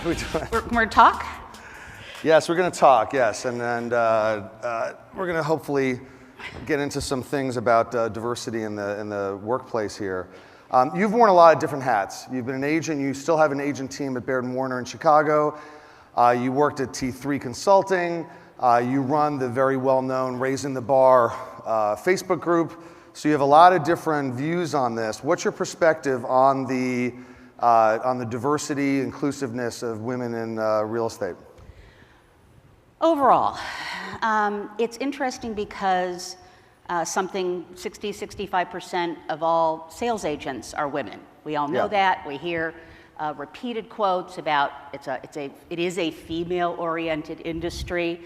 We're going to talk? Yes, we're going to talk, yes. And we're going to hopefully get into some things about diversity in the workplace here. You've worn a lot of different hats. You've been an agent. You still have an agent team at Baird & Warner in Chicago. You worked at T3 Consulting. You run the very well-known Raising the Bar Facebook group. So you have a lot of different views on this. What's your perspective on the diversity, inclusiveness of women in real estate? Overall, it's interesting because something 65% of all sales agents are women. We all know that. We hear repeated quotes about it is a female-oriented industry.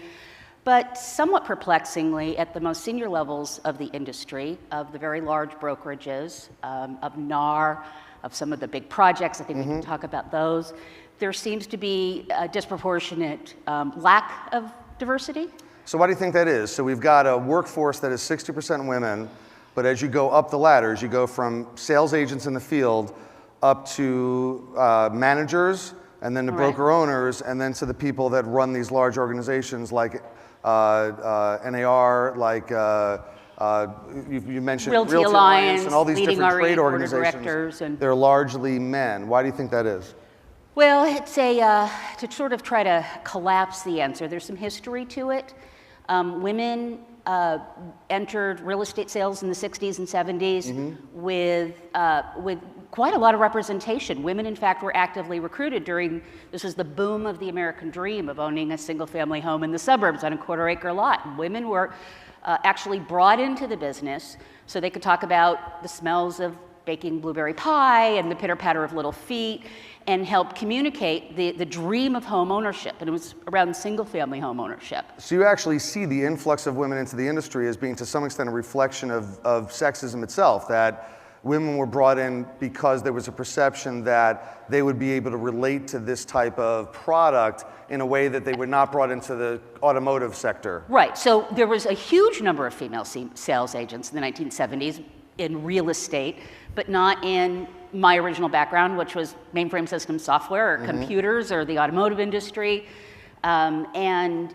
But somewhat perplexingly, at the most senior levels of the industry, of the very large brokerages, of NAR, of some of the big projects, I think we can talk about those, there seems to be a disproportionate lack of diversity. So why do you think that is? So we've got a workforce that is 60% women, but as you go up the ladders, you go from sales agents in the field up to managers, and then to broker owners, and then to the people that run these large organizations like NAR, like you mentioned Realty Alliance, and all these different trade organizations. They're largely men. Why do you think that is? Well, it's to sort of try to collapse the answer. There's some history to it. Women entered real estate sales in the 60s and 70s with quite a lot of representation. Women, in fact, were actively recruited this was the boom of the American dream of owning a single-family home in the suburbs on a quarter-acre lot. And women were actually brought into the business so they could talk about the smells of baking blueberry pie and the pitter-patter of little feet and help communicate the dream of home ownership. And it was around single-family home ownership. So you actually see the influx of women into the industry as being to some extent a reflection of sexism itself, that women were brought in because there was a perception that they would be able to relate to this type of product in a way that they were not brought into the automotive sector. Right, so there was a huge number of female sales agents in the 1970s in real estate, but not in my original background, which was mainframe system software or computers or the automotive industry. And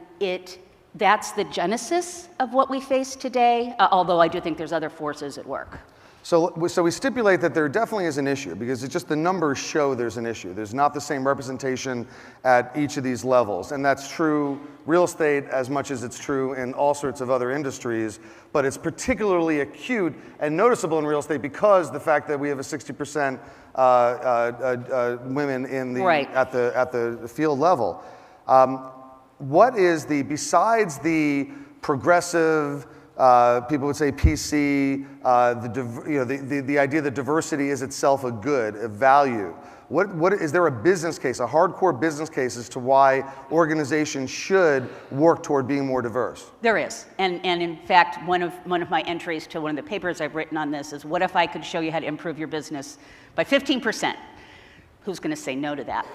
that's the genesis of what we face today, although I do think there's other forces at work. So we stipulate that there definitely is an issue, because it's just the numbers show there's an issue. There's not the same representation at each of these levels. And that's true real estate as much as it's true in all sorts of other industries. But it's particularly acute and noticeable in real estate because the fact that we have a 60% women in at the field level. What is besides the progressive, people would say PC, the idea that diversity is itself a good, a value. What is there a business case, a hardcore business case as to why organizations should work toward being more diverse? There is, and in fact, one of my entries to one of the papers I've written on this is, what if I could show you how to improve your business by 15%? Who's going to say no to that?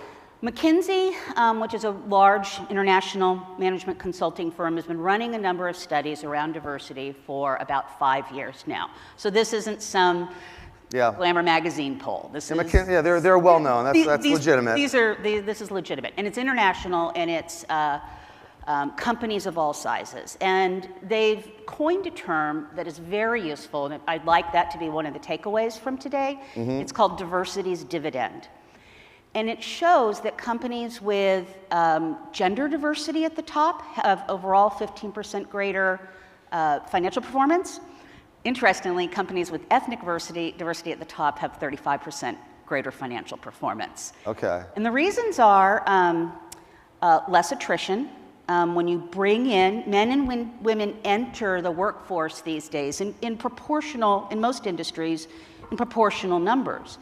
McKinsey, which is a large international management consulting firm, has been running a number of studies around diversity for about 5 years now. So this isn't some Glamour magazine poll. This is McKinsey, they're well known. That's legitimate. This is legitimate, and it's international, and it's companies of all sizes. And they've coined a term that is very useful, and I'd like that to be one of the takeaways from today. It's called diversity's dividend. And it shows that companies with gender diversity at the top have overall 15% greater financial performance. Interestingly, companies with ethnic diversity at the top have 35% greater financial performance. Okay. And the reasons are less attrition. When you bring in, men and women enter the workforce these days in most industries, in proportional numbers.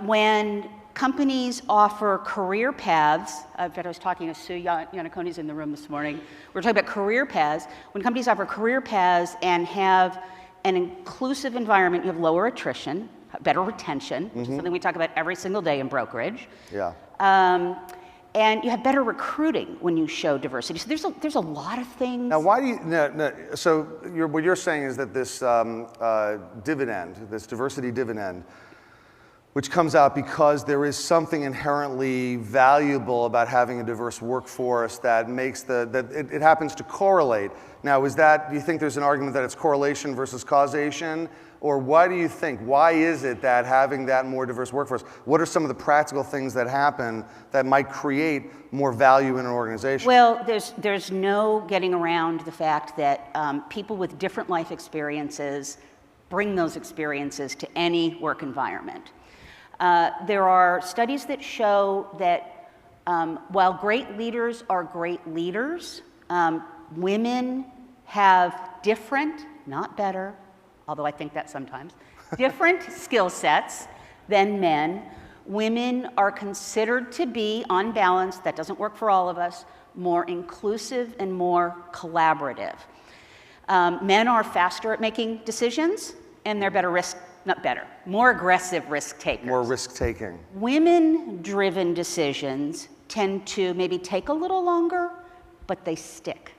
When companies offer career paths. I was talking to Sue Yanniconi's in the room this morning. We're talking about career paths. When companies offer career paths and have an inclusive environment, you have lower attrition, better retention, which is something we talk about every single day in brokerage. Yeah. And you have better recruiting when you show diversity. So there's a lot of things. Now, why do you? So what you're saying is that this dividend, this diversity dividend, which comes out because there is something inherently valuable about having a diverse workforce that makes it happens to correlate. Now, do you think there's an argument that it's correlation versus causation? Or why do you think, why is it that having that more diverse workforce, what are some of the practical things that happen that might create more value in an organization? Well, there's no getting around the fact that people with different life experiences bring those experiences to any work environment. There are studies that show that while great leaders are great leaders, women have different, not better, although I think that sometimes, different skill sets than men. Women are considered to be, on balance, that doesn't work for all of us, more inclusive and more collaborative. Men are faster at making decisions, and they're more aggressive risk takers. More risk taking. Women-driven decisions tend to maybe take a little longer, but they stick.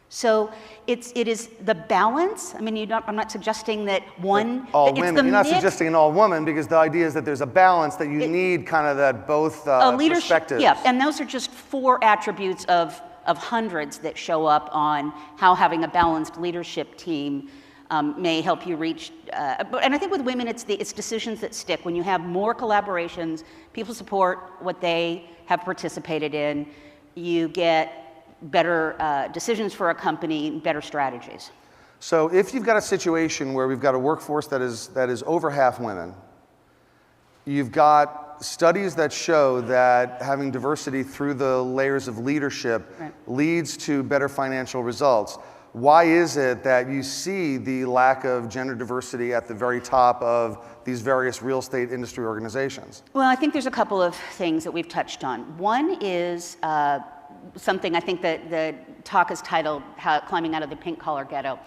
So it is the balance. I mean, I'm not suggesting that one. All women. You're not suggesting an all woman, because the idea is that there's a balance that you need, kind of that both perspectives. Yeah, and those are just 4 attributes of hundreds that show up on how having a balanced leadership team may help you reach. And I think with women, it's decisions that stick. When you have more collaborations, people support what they have participated in, you get better decisions for a company, better strategies. So if you've got a situation where we've got a workforce that is over half women, you've got studies that show that having diversity through the layers of leadership leads to better financial results. Why is it that you see the lack of gender diversity at the very top of these various real estate industry organizations? Well, I think there's a couple of things that we've touched on. One is something I think that the talk is titled Climbing Out of the Pink Collar Ghetto.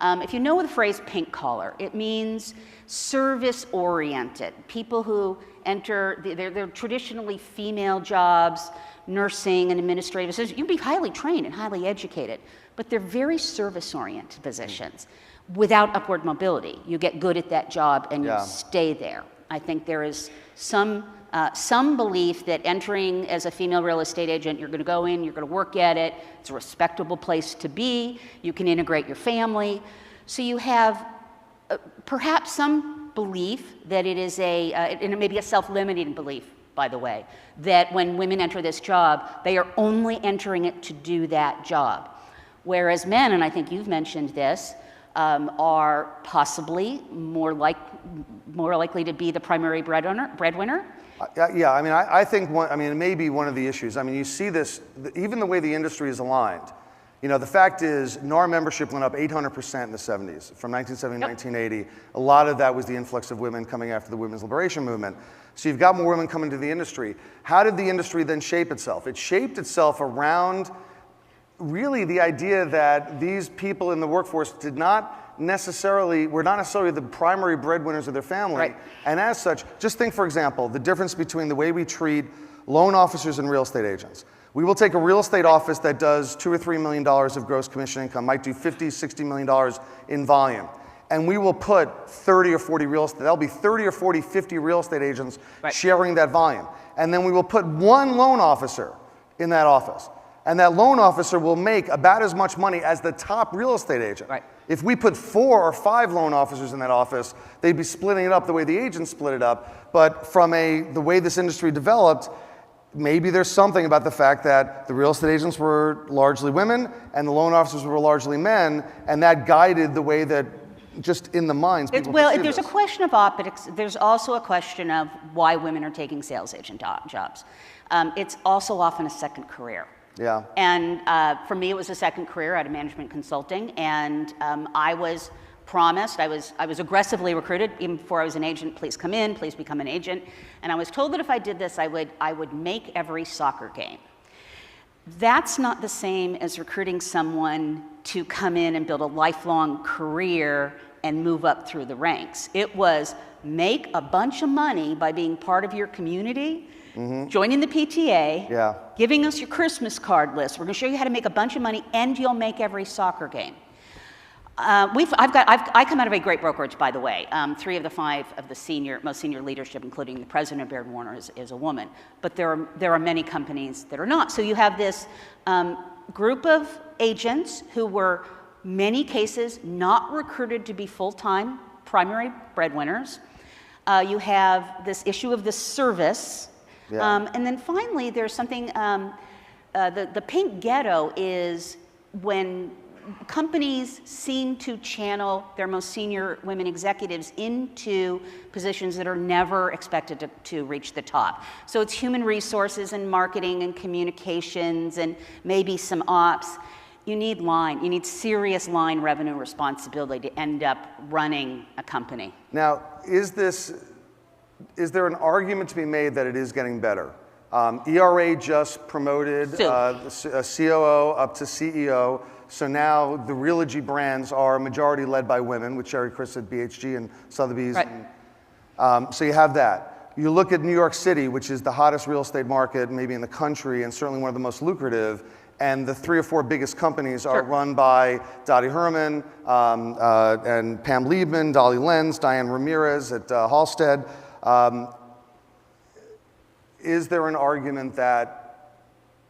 If you know the phrase pink collar, it means service-oriented. People who enter, they're traditionally female jobs, nursing and administrative assistants. You'd be highly trained and highly educated, but they're very service-oriented positions without upward mobility. You get good at that job and you stay there. I think there is some belief that entering as a female real estate agent, you're going to go in, you're going to work at it, it's a respectable place to be, you can integrate your family. So you have perhaps some belief that it is and it may be a self-limiting belief, by the way, that when women enter this job, they are only entering it to do that job. Whereas men, and I think you've mentioned this, are possibly more likely to be the primary breadwinner. Yeah, I mean, I think it may be one of the issues. I mean, you see this, even the way the industry is aligned. You know, the fact is, NAR membership went up 800% in the 70s, from 1970 to 1980. A lot of that was the influx of women coming after the women's liberation movement. So you've got more women coming to the industry. How did the industry then shape itself? It shaped itself around really the idea that these people in the workforce were not necessarily the primary breadwinners of their family. Right. And as such, just think, for example, the difference between the way we treat loan officers and real estate agents. We will take a real estate office that does $2 or $3 million of gross commission income, might do $50, $60 million in volume. And we will put 30 or 40 that'll be 30 or 40, 50 real estate agents sharing that volume. And then we will put one loan officer in that office. And that loan officer will make about as much money as the top real estate agent. Right. If we put 4 or 5 loan officers in that office, they'd be splitting it up the way the agents split it up. But from the way this industry developed, maybe there's something about the fact that the real estate agents were largely women and the loan officers were largely men, and that guided the way that just in the minds people there's a question of optics. There's also a question of why women are taking sales agent jobs. It's also often a second career. Yeah. And for me, it was a second career out of management consulting, and I was promised, I was aggressively recruited even before I was an agent. Please come in, please become an agent. And I was told that if I did this, I would make every soccer game. That's not the same as recruiting someone to come in and build a lifelong career and move up through the ranks. It was make a bunch of money by being part of your community, joining the PTA, giving us your Christmas card list. We're going to show you how to make a bunch of money, and you'll make every soccer game. I come out of a great brokerage, by the way. 3 of the 5 of the most senior leadership, including the president of Baird Warner, is a woman. But there are many companies that are not. So you have this group of agents who were, many cases, not recruited to be full-time primary breadwinners. You have this issue of the service. Yeah. And then finally, there's something, the pink ghetto is when companies seem to channel their most senior women executives into positions that are never expected to reach the top. So it's human resources and marketing and communications and maybe some ops. You need serious line revenue responsibility to end up running a company. Now, is there an argument to be made that it is getting better? ERA just promoted a COO up to CEO. So now the Realogy brands are majority led by women, with Sherry Chris at BHG and Sotheby's. Right. So you have that. You look at New York City, which is the hottest real estate market maybe in the country and certainly one of the most lucrative, and the 3 or 4 biggest companies are run by Dottie Herman and Pam Liebman, Dolly Lenz, Diane Ramirez at Halstead. Is there an argument that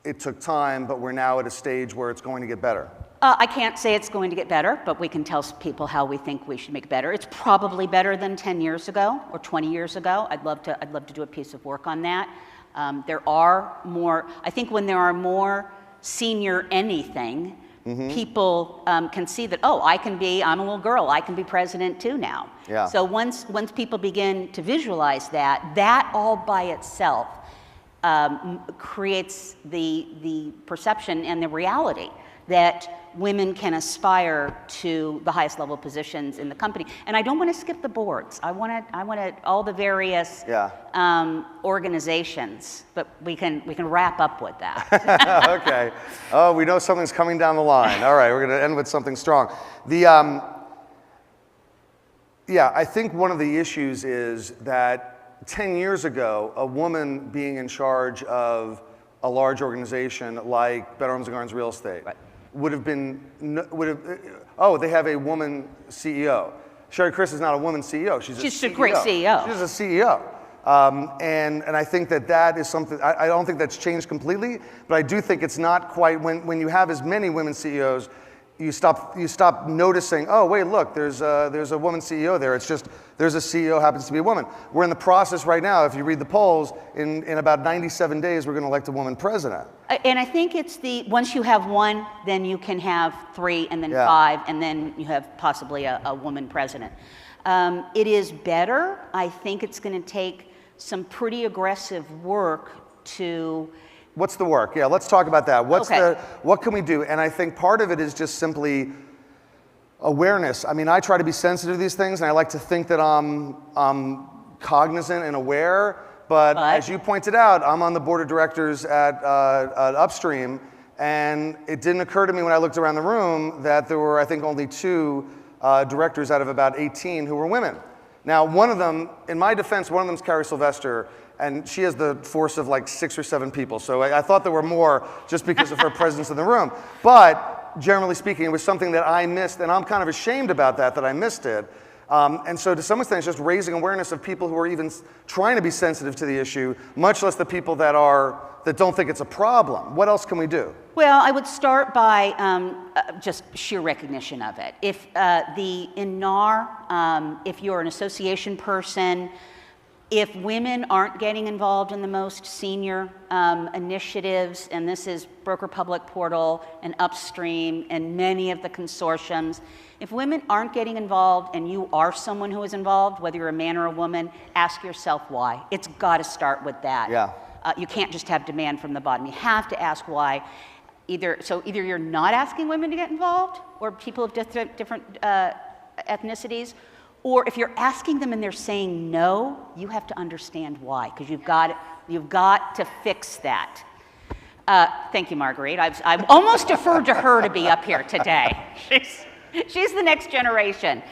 it took time, but we're now at a stage where it's going to get better? I can't say it's going to get better, but we can tell people how we think we should make it better. It's probably better than 10 years ago or 20 years ago. I'd love to do a piece of work on that. There are more, I think when there are more senior anything, people can see that, oh, I'm a little girl, I can be president too now. Yeah. So once people begin to visualize that all by itself creates the perception and the reality that women can aspire to the highest level positions in the company. And I don't want to skip the boards. I want all the various organizations, but we can wrap up with that. Okay. Oh, we know something's coming down the line. All right, we're going to end with something strong. I think one of the issues is that 10 years ago, a woman being in charge of a large organization like Better Homes and Gardens Real Estate would have they have a woman CEO. Sherry Chris is not a woman CEO. She's a great CEO. She's a CEO. And I think that is something, I don't think that's changed completely, but I do think it's not quite, when you have as many women CEOs, you stop noticing, oh, wait, look, there's a woman CEO there. It's just, there's a CEO happens to be a woman. We're in the process right now, if you read the polls, in about 97 days, we're going to elect a woman president. And I think it's once you have one, then you can have 3 and then 5, and then you have possibly a woman president. It is better. I think it's going to take some pretty aggressive work to... What's the work? Yeah, let's talk about that. What can we do? And I think part of it is just simply awareness. I mean, I try to be sensitive to these things, and I like to think that I'm cognizant and aware. But as you pointed out, I'm on the board of directors at Upstream, and it didn't occur to me when I looked around the room that there were, I think, only 2 directors out of about 18 who were women. Now, one of them, in my defense, one of them is Carrie Sylvester, and she has the force of like 6 or 7 people. So I thought there were more just because of her presence in the room. But generally speaking, it was something that I missed, and I'm kind of ashamed about that I missed it. And so to some extent, it's just raising awareness of people who are even trying to be sensitive to the issue, much less the people that don't think it's a problem. What else can we do? Well, I would start by just sheer recognition of it. If in NAR, if you're an association person, if women aren't getting involved in the most senior initiatives, and this is Broker Public Portal and Upstream and many of the consortiums, if women aren't getting involved and you are someone who is involved, whether you're a man or a woman, ask yourself why. It's got to start with that. Yeah. You can't just have demand from the bottom. You have to ask why. Either you're not asking women to get involved, or people of different ethnicities, or if you're asking them and they're saying no, you have to understand why, because you've got to fix that. Thank you, Marguerite. I've almost deferred to her to be up here today. She's the next generation.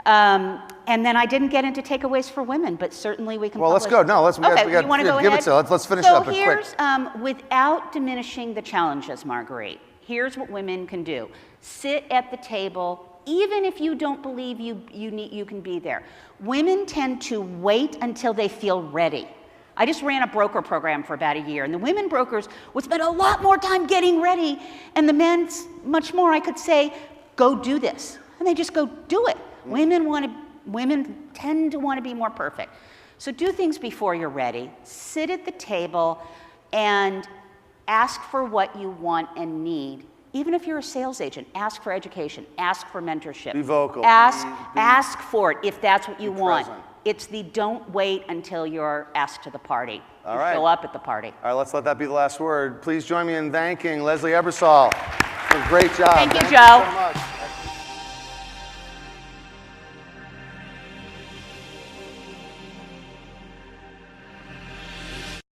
And then I didn't get into takeaways for women, but certainly we can. Well, let's go. No, let's. Okay, you want to go ahead? Let's finish up. So here's, without diminishing the challenges, Marguerite. Here's what women can do: sit at the table even if you don't believe you can be there. Women tend to wait until they feel ready. I just ran a broker program for about a year, and the women brokers would spend a lot more time getting ready, and the men much more. I could say, go do this, and they just go do it. Women tend to want to be more perfect. So do things before you're ready. Sit at the table and ask for what you want and need. Even if you're a sales agent, ask for education, ask for mentorship. Be vocal. Ask for it if that's what you want. Present. It's the don't wait until you're asked to the party. All You right. show up at the party. All right, let's let that be the last word. Please join me in thanking Leslie Ebersol for a great job. Thank you, Thank Joe. you so much.